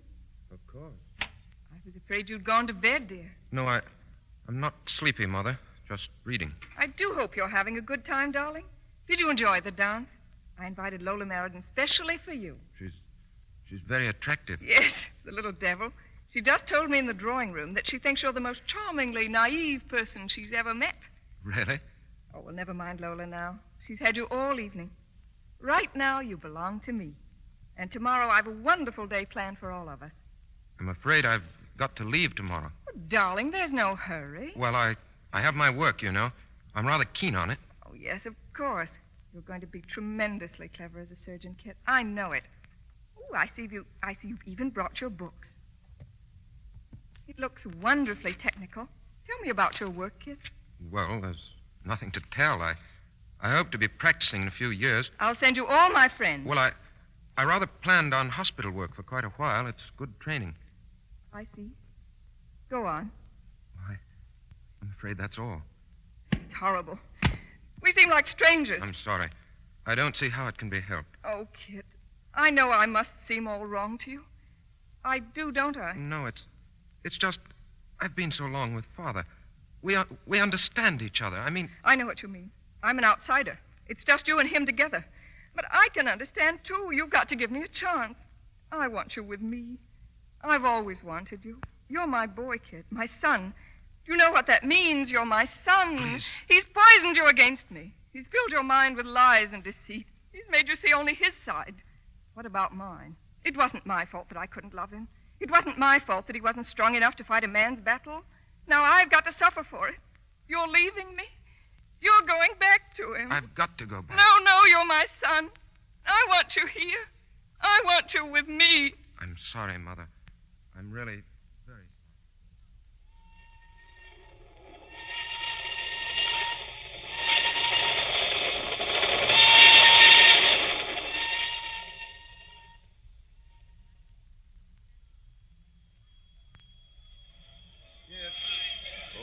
Of course.
I was afraid you'd gone to bed, dear.
No, I'm not sleepy, Mother. Just reading.
I do hope you're having a good time, darling. Did you enjoy the dance? I invited Lola Meriden specially for you.
She's very attractive.
Yes, the little devil. She just told me in the drawing room that she thinks you're the most charmingly naive person she's ever met.
Really?
Oh, well, never mind Lola now. She's had you all evening. Right now, you belong to me. And tomorrow, I've a wonderful day planned for all of us.
I'm afraid I've got to leave tomorrow.
Oh, darling, there's no hurry.
Well, I have my work, you know. I'm rather keen on it.
Oh, yes, of course. You're going to be tremendously clever as a surgeon, Kit. I know it. Oh, I see you've even brought your books. It looks wonderfully technical. Tell me about your work, Kit.
Well, there's nothing to tell. I hope to be practicing in a few years.
I'll send you all my friends.
Well, I rather planned on hospital work for quite a while. It's good training.
I see. Go on.
I'm afraid that's all.
It's horrible. We seem like strangers.
I'm sorry. I don't see how it can be helped.
Oh, Kit, I know I must seem all wrong to you. I do, don't I?
No, it's just I've been so long with Father. We understand each other. I mean...
I know what you mean. I'm an outsider. It's just you and him together. But I can understand, too. You've got to give me a chance. I want you with me. I've always wanted you. You're my boy, Kit, my son. Do you know what that means? You're my son.
Please.
He's poisoned you against me. He's filled your mind with lies and deceit. He's made you see only his side. What about mine? It wasn't my fault that I couldn't love him. It wasn't my fault that he wasn't strong enough to fight a man's battle. Now I've got to suffer for it. You're leaving me. You're going back to him.
I've got to go back.
No, you're my son. I want you here. I want you with me.
I'm sorry, Mother. I'm really very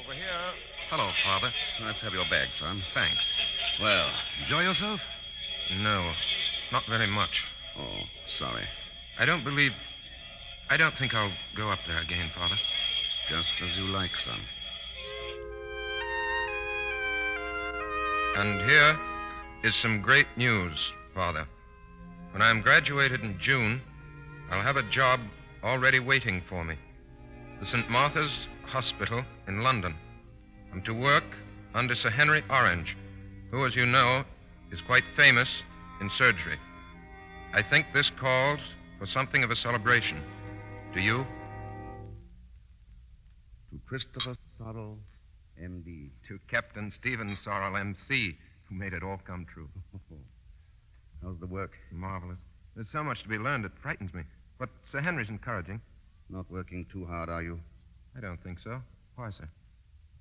Over here.
Hello, Father.
I Let's have your bag, son.
Thanks.
Well, enjoy yourself?
No, not very much.
Oh, sorry.
I don't think I'll go up there again, Father.
Just as you like, son.
And here is some great news, Father. When I'm graduated in June, I'll have a job already waiting for me. The St. Martha's Hospital in London. I'm to work under Sir Henry Orange, who, as you know, is quite famous in surgery. I think this calls for something of a celebration. Do you?
To Christopher Sorrell, M.D.
To Captain Stephen Sorrell, M.C., who made it all come true.
How's the work?
Marvelous. There's so much to be learned, it frightens me. But Sir Henry's encouraging.
Not working too hard, are you?
I don't think so. Why, sir?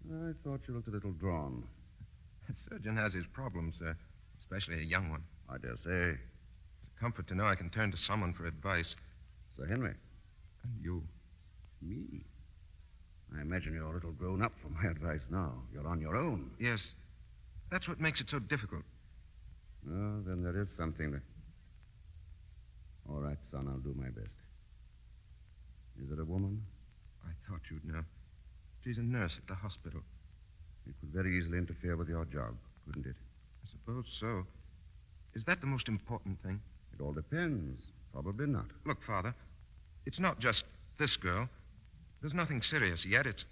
I thought you looked a little drawn.
A surgeon has his problems, sir, especially a young one.
I dare say.
It's a comfort to know I can turn to someone for advice.
Sir Henry.
And you.
Me? I imagine you're a little grown up for my advice now. You're on your own.
Yes. That's what makes it so difficult.
Oh, then there is something that... All right, son, I'll do my best. Is it a woman?
I thought you'd know. She's a nurse at the hospital.
It could very easily interfere with your job, couldn't it?
I suppose so. Is that the most important thing?
It all depends. Probably not.
Look, Father, it's not just this girl. There's nothing serious yet. It's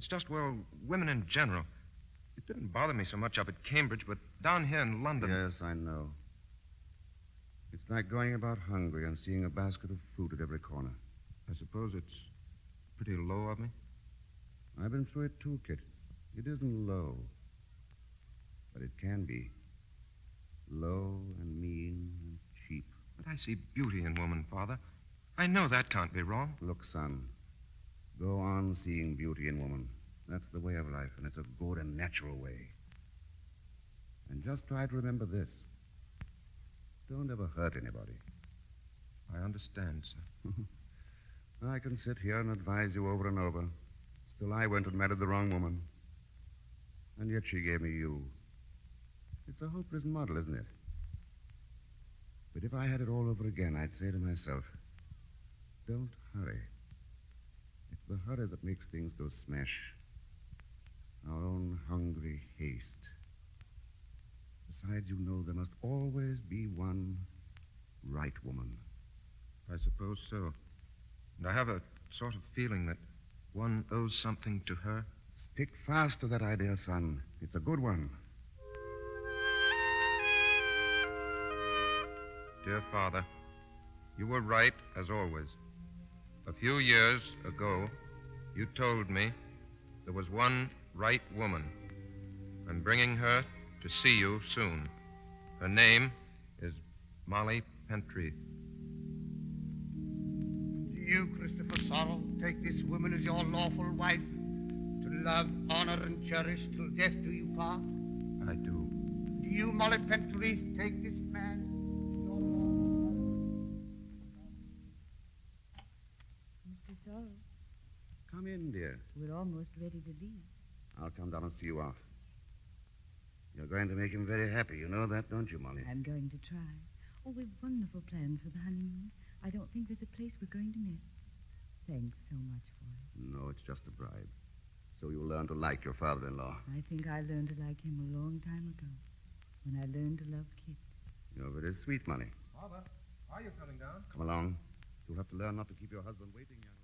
just, well, women in general. It didn't bother me so much up at Cambridge, but down here in London...
Yes, I know. It's like going about hungry and seeing a basket of fruit at every corner.
I suppose it's pretty low of me.
I've been through it too, Kit. It isn't low. But it can be. Low and mean and cheap.
But I see beauty in woman, Father. I know that can't be wrong.
Look, son, go on seeing beauty in woman. That's the way of life, and it's a good and natural way. And just try to remember this. Don't ever hurt anybody.
I understand, sir.
I can sit here and advise you over and over. Still, I went and married the wrong woman. And yet she gave me you. It's a hopeless muddle, isn't it? But if I had it all over again, I'd say to myself, don't hurry. It's the hurry that makes things go smash. Our own hungry haste. Besides, you know there must always be one right woman.
I suppose so. And I have a sort of feeling that one owes something to her.
Stick fast to that idea, son. It's a good one.
Dear Father, you were right, as always. A few years ago, you told me there was one right woman. I'm bringing her to see you soon. Her name is Molly Pentreath.
Do you, Christopher Sorrell, take this woman as your lawful wife, to love, honor, and cherish till death do you part?
I do.
Do you, Molly Pentreath, take this man?
Mr. Sorrell.
Come in, dear.
We're almost ready to leave.
I'll come down and see you off. You're going to make him very happy. You know that, don't you, Molly?
I'm going to try. Oh, we've wonderful plans for the honeymoon. I don't think there's a place we're going to miss. Thanks so much for it.
No, it's just a bribe. So you'll learn to like your father-in-law.
I think I learned to like him a long time ago, when I learned to love Kit.
You're very sweet, Molly.
Father, are you coming down?
Come along. You'll have to learn not to keep your husband waiting, young lady.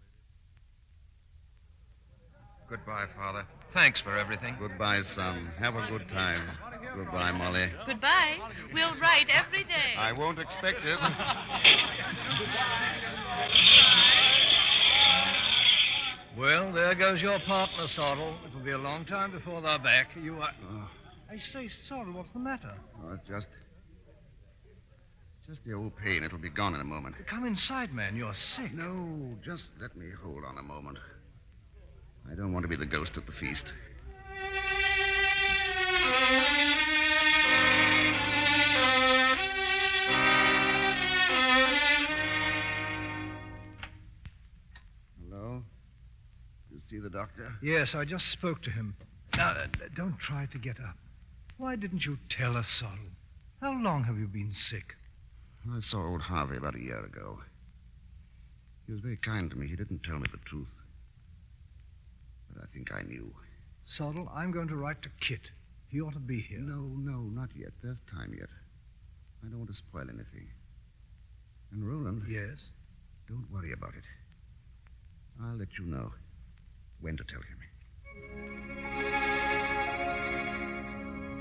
Goodbye, Father. Thanks for everything.
Goodbye, son. Have a good time. Goodbye, Molly.
Goodbye. We'll write every day.
I won't expect it.
Well, there goes your partner, Sorrell. It'll be a long time before they're back. You are...
Oh.
I say, Sorrell, what's the matter?
Oh, it's just the old pain. It'll be gone in a moment.
Come inside, man. You're sick.
No, just let me hold on a moment. I don't want to be the ghost at the feast. Hello? You see the doctor?
Yes, I just spoke to him. Now, don't try to get up. Why didn't you tell us, Sorrel? How long have you been sick?
I saw old Harvey about a year ago. He was very kind to me. He didn't tell me the truth. But I think I knew.
Sorrel, I'm going to write to Kit. He ought to be here.
No, not yet. There's time yet. I don't want to spoil anything. And Roland...
Yes?
Don't worry about it. I'll let you know when to tell him.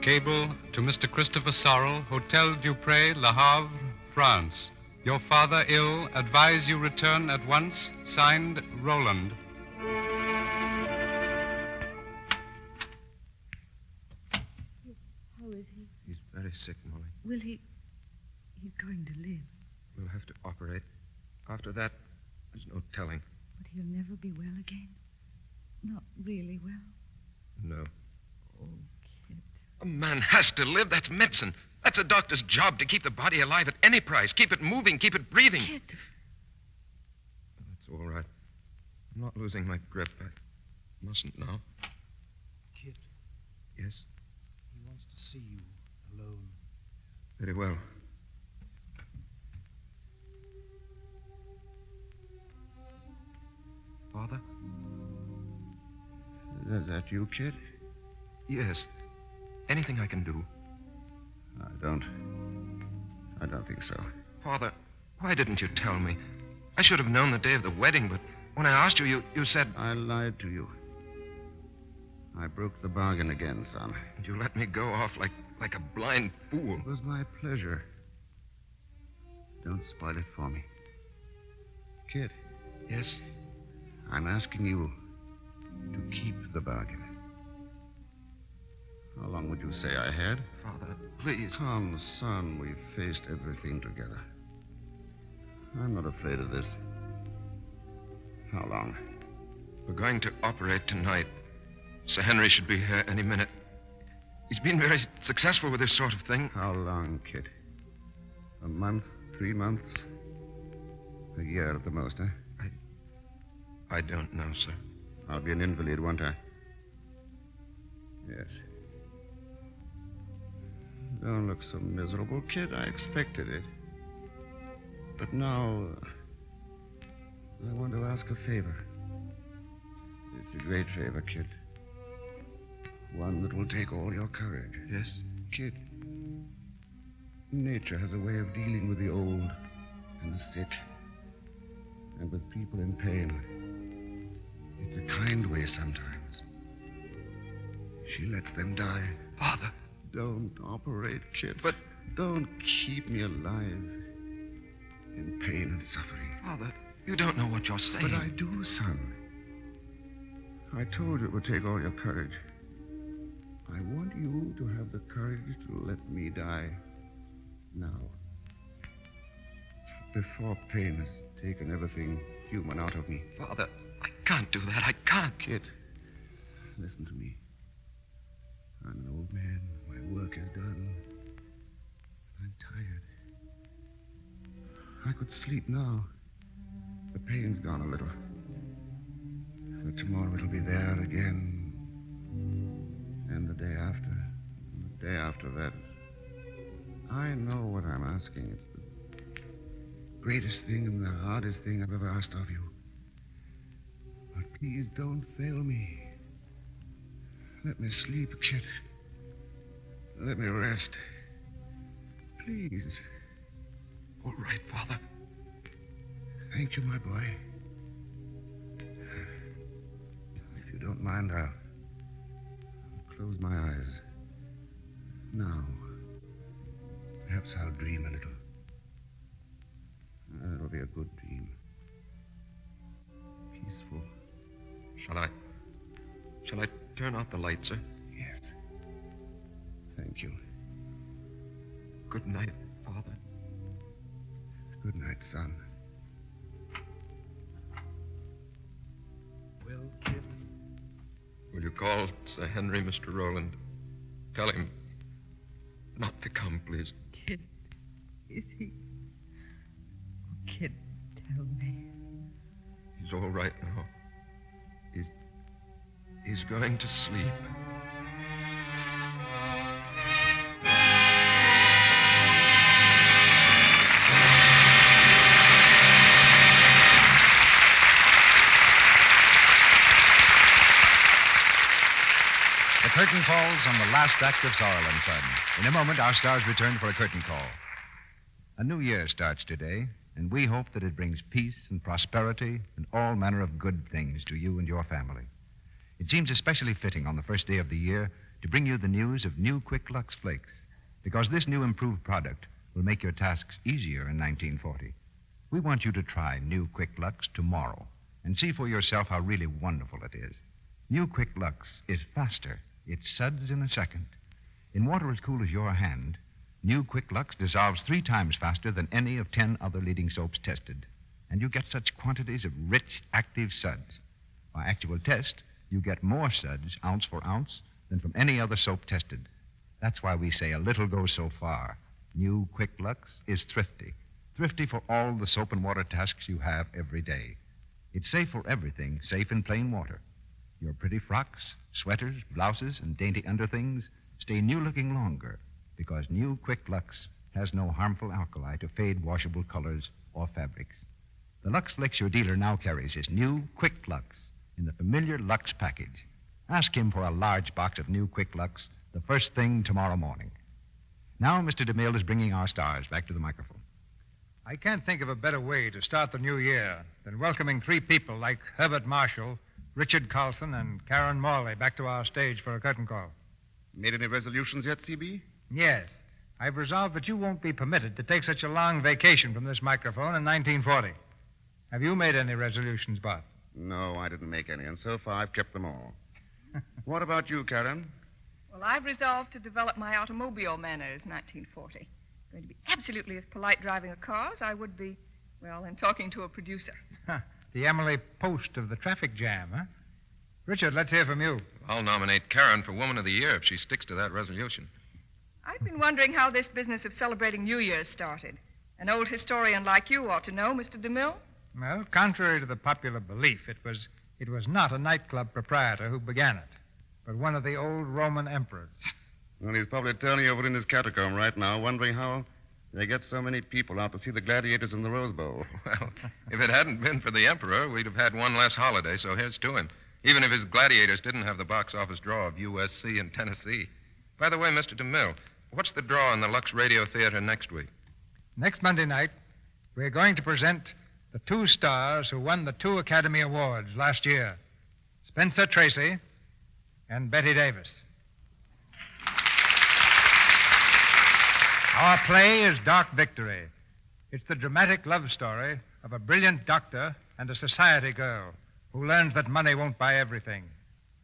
Cable to Mr. Christopher Sorrel, Hotel Dupré, Le Havre, France. Your father ill. Advise you return at once. Signed, Roland.
How is he?
He's very sick, Molly.
Will he... He's going to live.
We'll have to operate. After that, there's no telling.
But he'll never be well again. Not really well.
No.
Oh, Kit.
A man has to live. That's medicine. That's a doctor's job, to keep the body alive at any price. Keep it moving, keep it breathing.
Kit.
It's all right. I'm not losing my grip. I mustn't now.
Kit.
Yes?
He wants to see you alone.
Very well. Father?
Is that you, Kit?
Yes. Anything I can do?
I don't think so.
Father, why didn't you tell me? I should have known the day of the wedding, but when I asked you, you said...
I lied to you. I broke the bargain again, son.
And you let me go off like a blind fool.
It was my pleasure. Don't spoil it for me. Kit.
Yes?
I'm asking you to keep the bargain. How long would you say I had?
Father, please.
Come, son, we've faced everything together. I'm not afraid of this. How long?
We're going to operate tonight. Sir Henry should be here any minute. He's been very successful with this sort of thing.
How long, Kit? A month? 3 months? A year at the most, huh?
I don't know, sir.
I'll be an invalid, won't I? Yes. Don't look so miserable, Kit. I expected it. But now, I want to ask a favor. It's a great favor, Kit. One that will take all your courage.
Yes?
Kit, nature has a way of dealing with the old and the sick and with people in pain. It's a kind way sometimes. She lets them die.
Father.
Don't operate, Kit.
But
don't keep me alive in pain and suffering.
Father, you don't know what you're saying.
But I do, son. I told you it would take all your courage. I want you to have the courage to let me die now. Before pain has taken everything human out of me.
Father, I can't do that. I can't.
Kit, listen to me. I'm an old man. My work is done. I'm tired. I could sleep now. The pain's gone a little. But tomorrow it'll be there again. And the day after. And the day after that. I know what I'm asking. It's the greatest thing and the hardest thing I've ever asked of you. But please don't fail me. Let me sleep, Kit. Let me rest. Please.
All right, Father.
Thank you, my boy. If you don't mind, I'll close my eyes. Now. Perhaps I'll dream a little. It'll be a good dream. Peaceful.
Shall I turn out the light, sir?
Yes. Thank you.
Good night, Father.
Good night, son.
Well, Kit?
Will you call Sir Henry, Mr. Rowland? Tell him not to come, please.
Kit, is he... Oh, Kit, tell me.
He's all right now. He's going to sleep.
curtain falls on the last act of Sorrell and Son. In a moment, our stars return for a curtain call. A new year starts today, and we hope that it brings peace and prosperity and all manner of good things to you and your family. It seems especially fitting on the first day of the year to bring you the news of new Quick Lux Flakes, because this new improved product will make your tasks easier in 1940. We want you to try new Quick Lux tomorrow and see for yourself how really wonderful it is. New Quick Lux is faster. It suds in a second. In water as cool as your hand, new Quick Lux dissolves 3 times faster than any of 10 other leading soaps tested. And you get such quantities of rich, active suds. By actual test, you get more suds, ounce for ounce, than from any other soap tested. That's why we say a little goes so far. New Quick Lux is thrifty. Thrifty for all the soap and water tasks you have every day. It's safe for everything, safe in plain water. Your pretty frocks, sweaters, blouses, and dainty underthings stay new-looking longer because new Quick Lux has no harmful alkali to fade washable colors or fabrics. The Lux Flakes your dealer now carries is new Quick Lux in the familiar Lux package. Ask him for a large box of new Quick Lux the first thing tomorrow morning. Now, Mr. DeMille is bringing our stars back to the microphone.
I can't think of a better way to start the new year than welcoming 3 people like Herbert Marshall, Richard Carlson, and Karen Morley back to our stage for a curtain call.
Made any resolutions yet, CB?
Yes. I've resolved that you won't be permitted to take such a long vacation from this microphone in 1940. Have you made any resolutions, Bart?
No, I didn't make any, and so far I've kept them all. What about you, Karen?
Well, I've resolved to develop my automobile manners, 1940. Going to be absolutely as polite driving a car as I would be, well, in talking to a producer.
The Emily Post of the traffic jam, huh? Richard, let's hear from you.
I'll nominate Karen for Woman of the Year if she sticks to that resolution.
I've been wondering how this business of celebrating New Year's started. An old historian like you ought to know, Mr. DeMille.
Well, contrary to the popular belief, it was not a nightclub proprietor who began it, but one of the old Roman emperors.
Well, he's probably turning over in his catacomb right now, wondering how they get so many people out to see the gladiators in the Rose Bowl.
Well, if it hadn't been for the Emperor, we'd have had one less holiday, so here's to him. Even if his gladiators didn't have the box office draw of USC and Tennessee. By the way, Mr. DeMille, what's the draw in the Lux Radio Theater next week?
Next Monday night, we're going to present the 2 stars who won the 2 Academy Awards last year, Spencer Tracy and Betty Davis. Our play is Dark Victory. It's the dramatic love story of a brilliant doctor and a society girl who learns that money won't buy everything.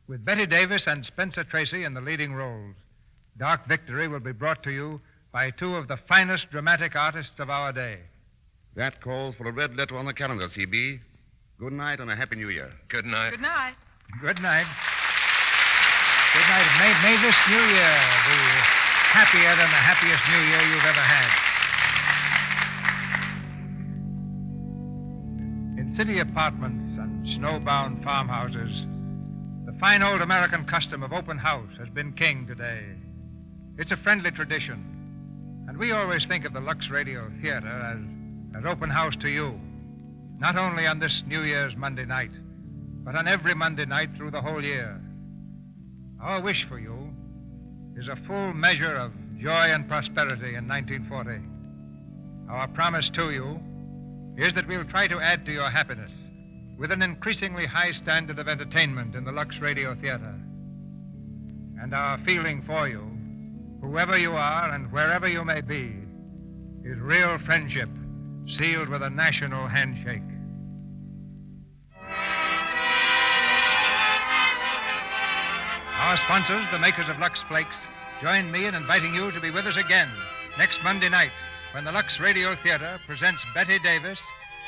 With Betty Davis and Spencer Tracy in the leading roles, Dark Victory will be brought to you by 2 of the finest dramatic artists of our day.
That calls for a red letter on the calendar, CB. Good night and a Happy New Year.
Good night.
Good night.
Good night. Good night. May this new year be happier than the happiest New Year you've ever had. In city apartments and snowbound farmhouses, the fine old American custom of open house has been king today. It's a friendly tradition, and we always think of the Lux Radio Theater as open house to you, not only on this New Year's Monday night, but on every Monday night through the whole year. Our wish for you is a full measure of joy and prosperity in 1940. Our promise to you is that we'll try to add to your happiness with an increasingly high standard of entertainment in the Lux Radio Theater. And our feeling for you, whoever you are and wherever you may be, is real friendship sealed with a national handshake. Our sponsors, the makers of Lux Flakes, join me in inviting you to be with us again next Monday night when the Lux Radio Theater presents Betty Davis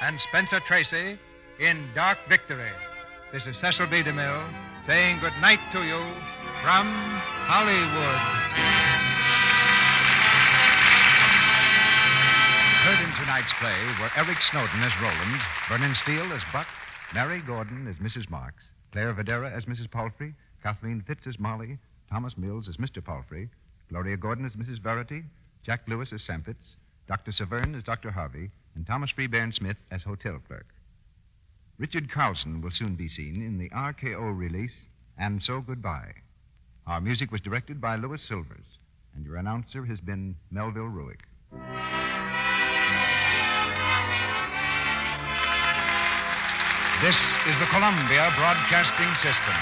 and Spencer Tracy in Dark Victory. This is Cecil B. DeMille saying good night to you from Hollywood.
Heard in tonight's play were Eric Snowden as Roland, Vernon Steele as Buck, Mary Gordon as Mrs. Marks, Claire Videra as Mrs. Palfrey, Kathleen Fitz as Molly, Thomas Mills as Mr. Palfrey, Gloria Gordon as Mrs. Verity, Jack Lewis as Sam Fitz, Dr. Severn as Dr. Harvey, and Thomas Freebairn Smith as hotel clerk. Richard Carlson will soon be seen in the RKO release, And So Goodbye. Our music was directed by Louis Silvers, and your announcer has been Melville Ruick. This is the Columbia Broadcasting System.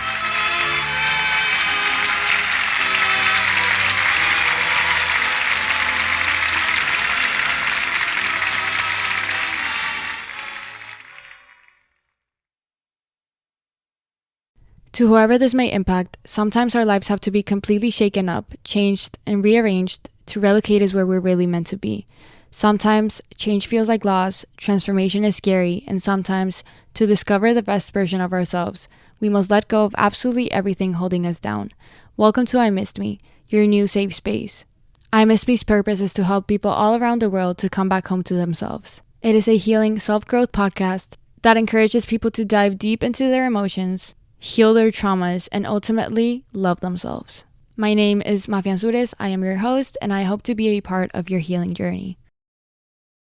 To whoever this may impact, sometimes our lives have to be completely shaken up, changed, and rearranged to relocate us where we're really meant to be. Sometimes change feels like loss, transformation is scary, and sometimes, to discover the best version of ourselves, we must let go of absolutely everything holding us down. Welcome to I Missed Me, your new safe space. I Missed Me's purpose is to help people all around the world to come back home to themselves. It is a healing self-growth podcast that encourages people to dive deep into their emotions, heal their traumas, and ultimately love themselves. My name is Mafian Sures. I am your host, and I hope to be a part of your healing journey.